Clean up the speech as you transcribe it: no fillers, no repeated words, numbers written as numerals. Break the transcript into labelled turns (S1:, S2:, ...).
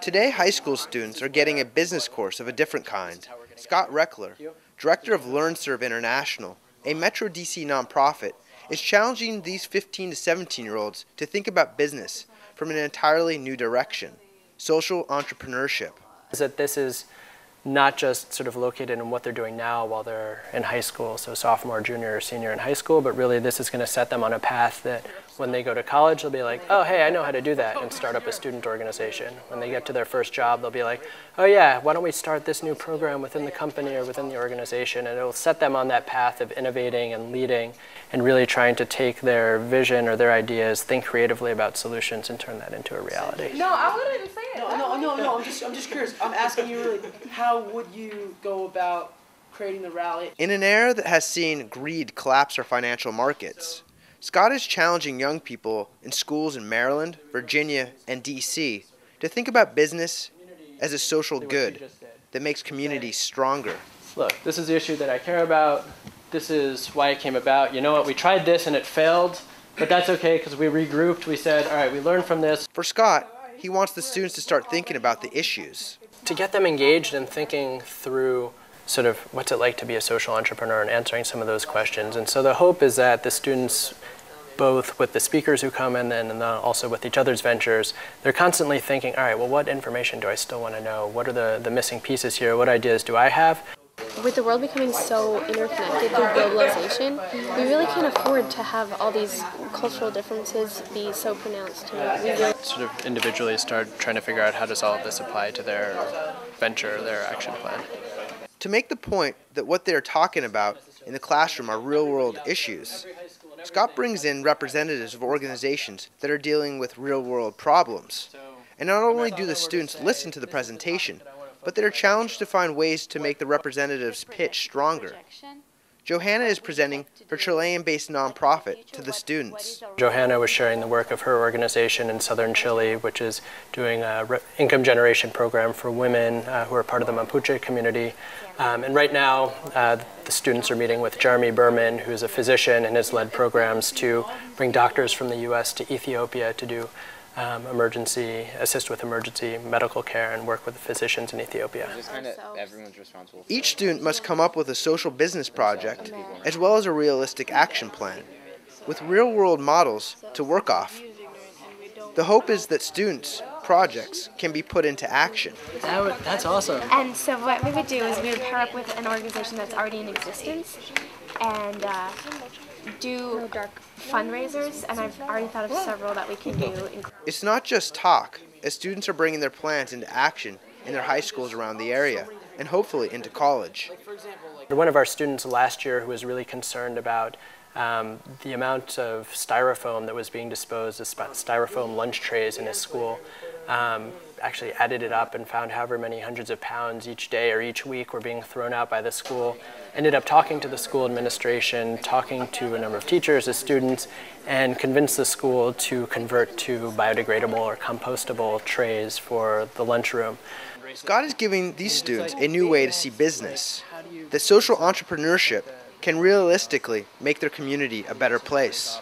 S1: Today, high school students are getting a business course of a different kind. Scott Reckler, director of LearnServe International, a Metro DC nonprofit, is challenging these 15 to 17-year-olds to think about business from an entirely new direction: social entrepreneurship.
S2: That this is not just sort of located in what they're doing now while they're in high school, so sophomore, junior, or senior in high school, but really this is going to set them on a path that when they go to college, they'll be like, oh, hey, I know how to do that, and start up a student organization. When they get to their first job, they'll be like, oh yeah, why don't we start this new program within the company or within the organization, and it'll set them on that path of innovating and leading and really trying to take their vision or their ideas, think creatively about solutions, and turn that into a reality.
S3: No, I wouldn't even say it.
S4: No, I'm just curious. I'm asking you really, how would you go about creating the rally?
S1: In an era that has seen greed collapse our financial markets, Scott is challenging young people in schools in Maryland, Virginia, and DC to think about business as a social good that makes communities stronger.
S2: Look, this is the issue that I care about. This is why it came about. You know what, we tried this and it failed, but that's okay because we regrouped. We said, all right, we learned from this.
S1: For Scott, he wants the students to start thinking about the issues.
S2: To get them engaged and thinking through sort of what's it like to be a social entrepreneur and answering some of those questions. And so the hope is that the students, both with the speakers who come in and then also with each other's ventures, they're constantly thinking, all right, well, what information do I still want to know? What are the missing pieces here? What ideas do I have?
S5: With the world becoming so interconnected through globalization, we really can't afford to have all these cultural differences be so pronounced. We really
S2: sort of individually start trying to figure out how does all of this apply to their venture, their action plan.
S1: To make the point that what they are talking about in the classroom are real-world issues, Scott brings in representatives of organizations that are dealing with real-world problems. And not only do the students listen to the presentation, but they are challenged to find ways to make the representatives' pitch stronger. Johanna is presenting her Chilean-based nonprofit to the students.
S2: Johanna was sharing the work of her organization in southern Chile, which is doing an income generation program for women who are part of the Mapuche community. And right now, the students are meeting with Jeremy Berman, who's a physician and has led programs to bring doctors from the US to Ethiopia to do assist with emergency medical care and work with physicians in Ethiopia.
S6: Everyone's responsible.
S1: Each student must come up with a social business project as well as a realistic action plan with real-world models to work off. The hope is that students' projects can be put into action.
S2: That's awesome.
S5: And so what we would do is we would pair up with an organization that's already in existence and do fundraisers, and I've already thought of several that we can do.
S1: It's not just talk, as students are bringing their plans into action in their high schools around the area, and hopefully into college.
S2: One of our students last year who was really concerned about the amount of styrofoam that was being disposed as styrofoam lunch trays in his school, actually added it up and found however many hundreds of pounds each day or each week were being thrown out by the school. Ended up talking to the school administration, talking to a number of teachers as students, and convinced the school to convert to biodegradable or compostable trays for the lunchroom.
S1: Scott is giving these students a new way to see business, that social entrepreneurship can realistically make their community a better place.